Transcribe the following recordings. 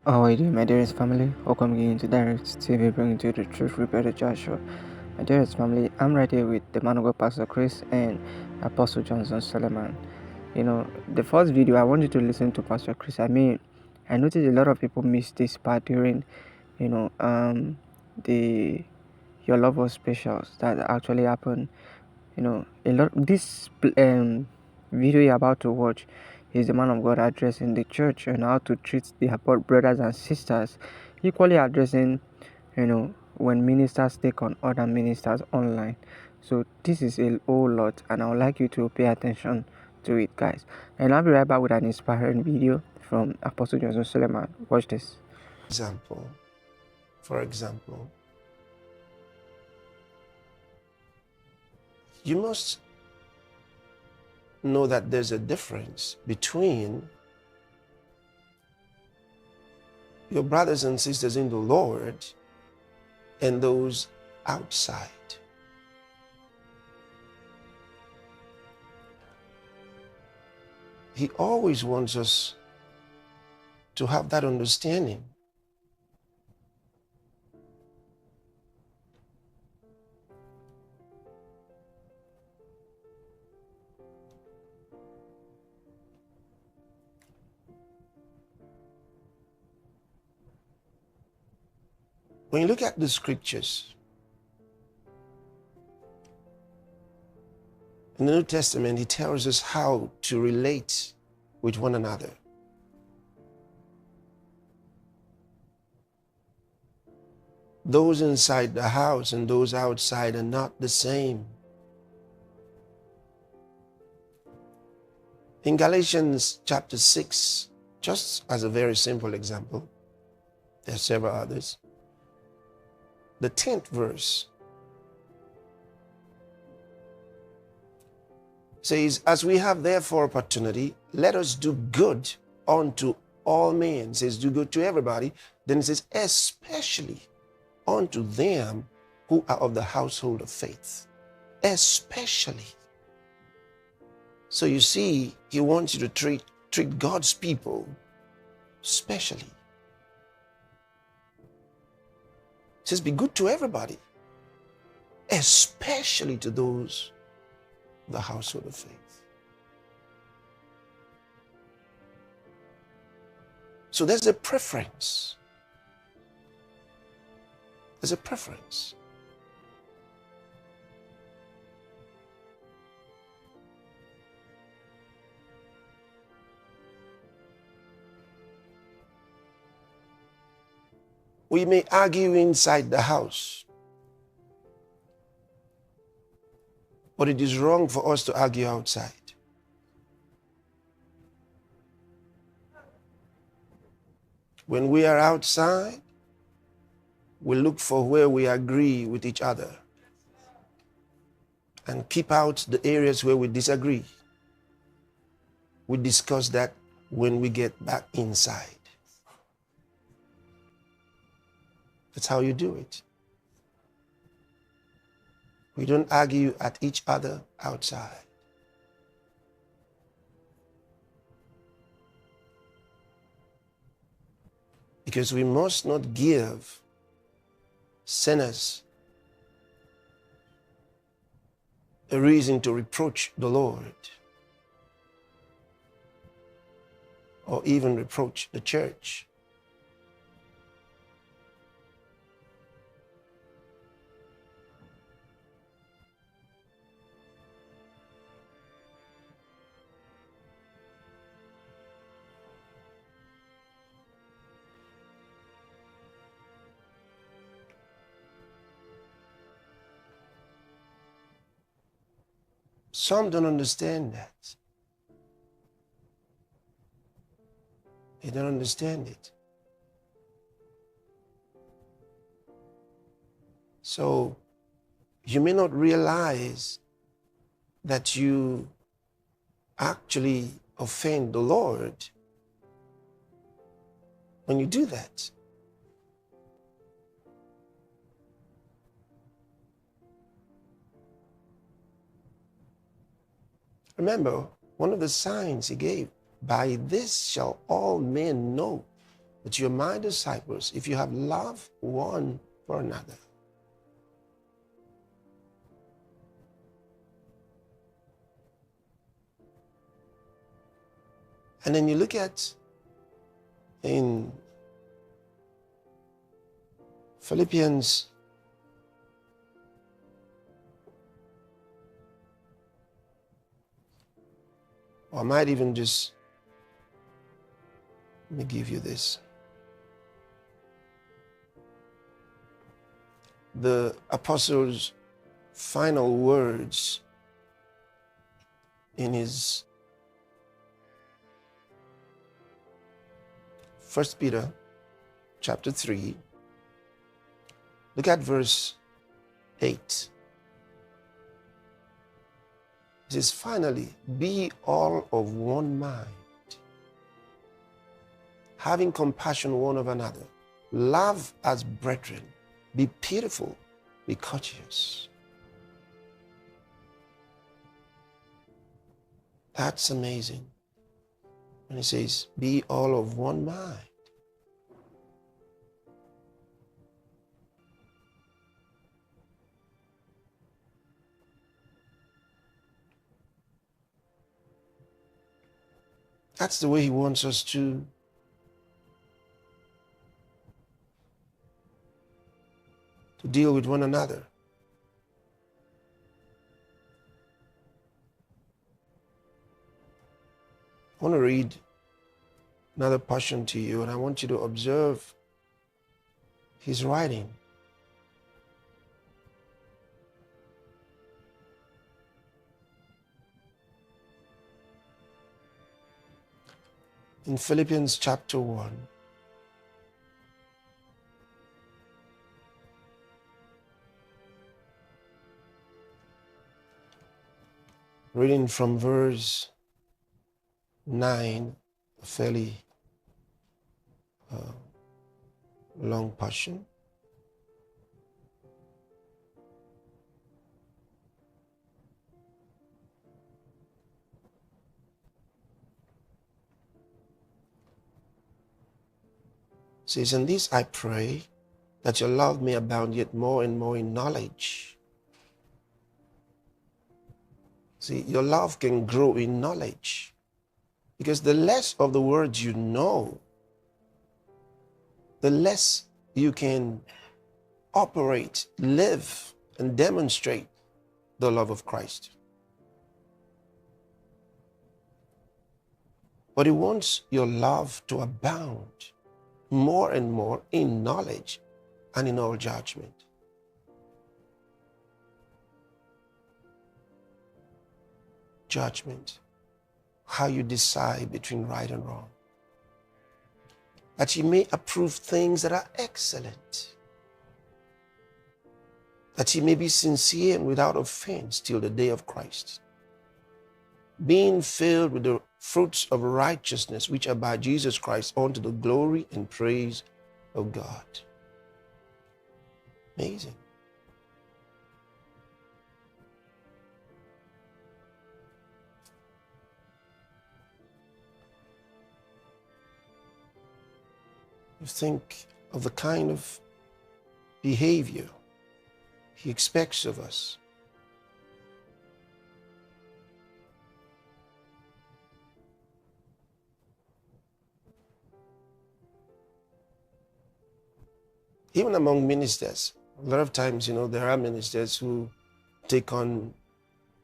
How are you doing, my dearest family? Welcome again to Direct TV, bringing to you the truth with Brother Joshua. My dearest family, I'm right here with the man of God, Pastor Chris, and Apostle Johnson Suleman. The first video, I want you to listen to Pastor Chris. I noticed a lot of people miss this part during, you know, the Your Love Was Specials that actually happened. A lot. This video you're about to watch is the man of God addressing the church and how to treat their brothers and sisters, equally addressing, when ministers take on other ministers online. So this is a whole lot, and I would like you to pay attention to it, guys. And I'll be right back with an inspiring video from Apostle Johnson Suleman. Watch this. For example, you must know that there's a difference between your brothers and sisters in the Lord and those outside. He always wants us to have that understanding. When you look at the scriptures, in the New Testament, he tells us how to relate with one another. Those inside the house and those outside are not the same. In Galatians chapter 6, just as a very simple example, there are several others, the 10th verse says, as we have therefore opportunity, let us do good unto all men. It says do good to everybody. Then it says especially unto them who are of the household of faith. Especially. So you see, he wants you to treat God's people specially. It says be good to everybody, especially to those of the household of faith. So there's a preference. There's a preference. We may argue inside the house, but it is wrong for us to argue outside. When we are outside, we look for where we agree with each other and keep out the areas where we disagree. We discuss that when we get back inside. That's how you do it. We don't argue at each other outside. Because we must not give sinners a reason to reproach the Lord or even reproach the church. Some don't understand that. They don't understand it. So you may not realize that you actually offend the Lord when you do that. Remember, one of the signs he gave, by this shall all men know But you're my disciples if you have love one for another. And then you look at in Philippians or I might even just, let me give you this. The apostle's final words in his 1 Peter chapter 3, look at verse 8. It says, finally, be all of one mind, having compassion one of another, love as brethren, be pitiful, be courteous. That's amazing. And he says, be all of one mind. That's the way he wants us to deal with one another. I want to read another portion to you, and I want you to observe his writing. In Philippians chapter 1, reading from verse 9, a fairly long portion. It says, and this I pray, that your love may abound yet more and more in knowledge. See, your love can grow in knowledge, because the less of the words you know, the less you can operate, live, and demonstrate the love of Christ. But he wants your love to abound more and more in knowledge and in all judgment. Judgment, how you decide between right and wrong. That you may approve things that are excellent. That you may be sincere and without offense till the day of Christ. Being filled with the fruits of righteousness which are by Jesus Christ unto the glory and praise of God. Amazing. You think of the kind of behavior he expects of us. Even among ministers, a lot of times, there are ministers who take on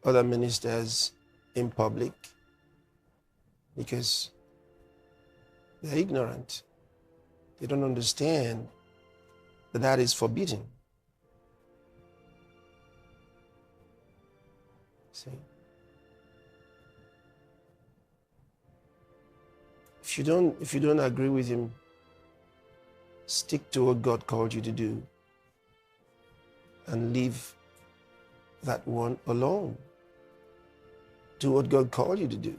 other ministers in public because they're ignorant. They don't understand that that is forbidden. See? If you don't agree with him, stick to what God called you to do and leave that one alone. Do what God called you to do.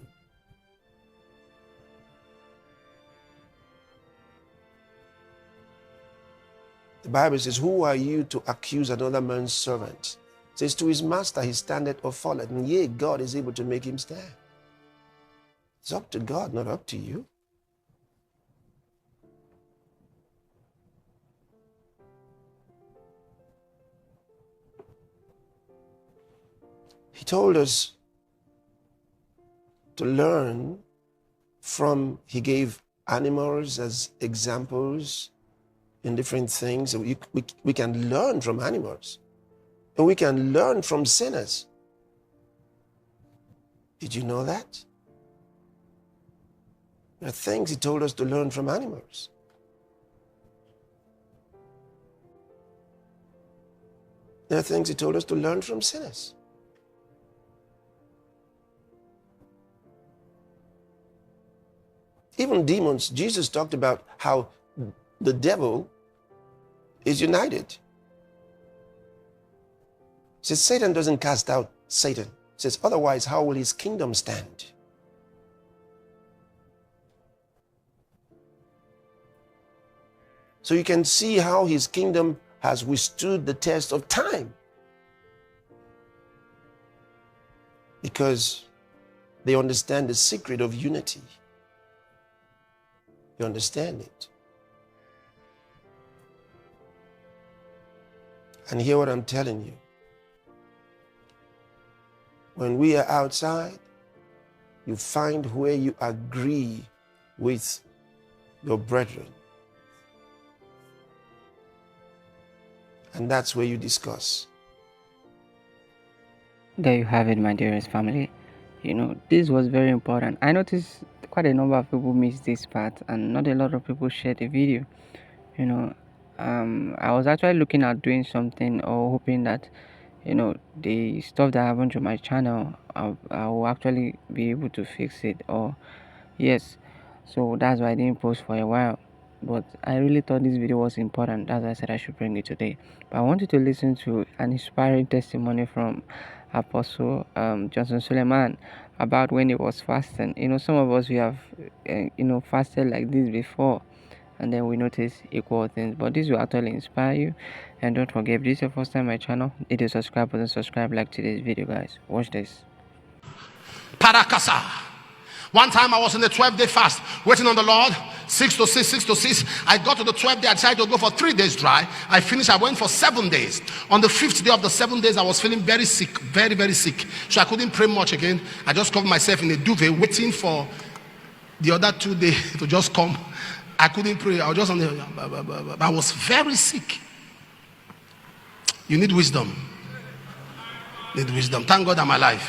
The Bible says, who are you to accuse another man's servant? It says, to his master he standeth or falleth, and yea, God is able to make him stand. It's up to God, not up to you. told us to learn from, he gave animals as examples in different things. We can learn from animals, and we can learn from sinners. Did you know that? There are things he told us to learn from animals. There are things he told us to learn from sinners. Even demons, Jesus talked about how the devil is united. He says Satan doesn't cast out Satan. He says, otherwise, how will his kingdom stand? So you can see how his kingdom has withstood the test of time, because they understand the secret of unity. You understand it. And hear what I'm telling you. When we are outside, you find where you agree with your brethren. And that's where you discuss. There you have it, my dearest family. This was very important. I noticed quite a number of people missed this part, and not a lot of people shared the video. I was actually looking at doing something, or hoping that the stuff that happened to my channel, I will actually be able to fix it. Or yes, so that's why I didn't post for a while. But I really thought this video was important. That's why I said I should bring it today. But I wanted to listen to an inspiring testimony from Apostle Johnson Suleman about when he was fasting. Some of us, we have fasted like this before, and then we notice equal things. But this will actually inspire you. And don't forget, if this is your first time on my channel, hit the subscribe button, subscribe, like today's video, guys. Watch this. Parakasa. One time I was in the 12-day fast, waiting on the Lord, 6 to 6, 6 to 6. I got to the 12th day, I decided to go for 3 days dry. I finished, I went for 7 days. On the 5th day of the 7 days, I was feeling very sick, very, very sick. So I couldn't pray much again. I just covered myself in a duvet, waiting for the other 2 days to just come. I couldn't pray. I was just on the, I was very sick. You need wisdom. Need wisdom. Thank God I'm alive.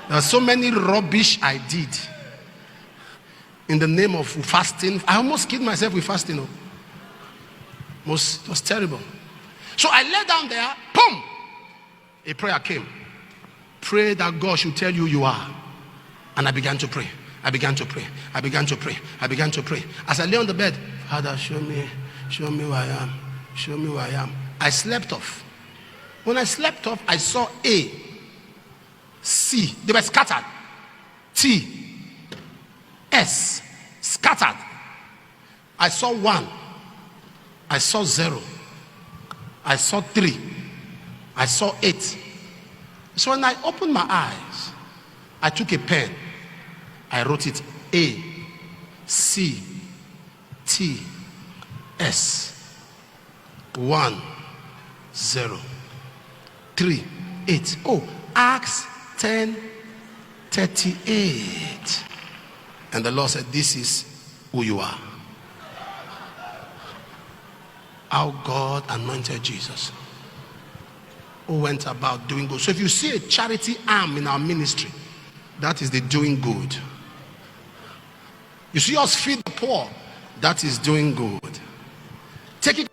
There are so many rubbish I did in the name of fasting. I almost killed myself with fasting. It was terrible. So I lay down there, boom, a prayer came. Pray that God should tell you you are. And I began to pray. I began to pray. I began to pray. I began to pray. As I lay on the bed, Father, show me who I am. Show me who I am. I slept off. When I slept off, I saw A, C, they were scattered. T, S, scattered. I saw 1. I saw 0. I saw 3. I saw 8. So when I opened my eyes, I took a pen. I wrote it A, C, T, S, 1, 0, 3, 8. Oh, Acts 10:38. And the Lord said, this is who you are. How God anointed Jesus, who went about doing good. So if you see a charity arm in our ministry, that is the doing good. You see us feed the poor, that is doing good. Take it,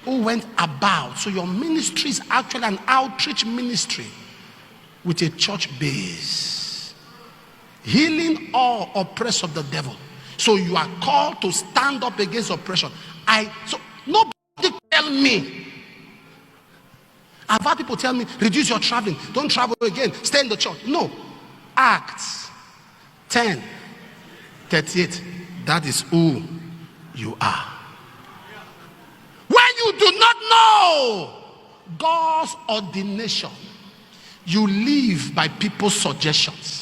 who went about. So your ministry is actually an outreach ministry with a church base, healing all oppressed of the devil. So you are called to stand up against oppression. So nobody tell me. I've had people tell me, reduce your traveling, don't travel again, stay in the church. No. Acts 10:38. That is who you are. When you do not know God's ordination, you live by people's suggestions.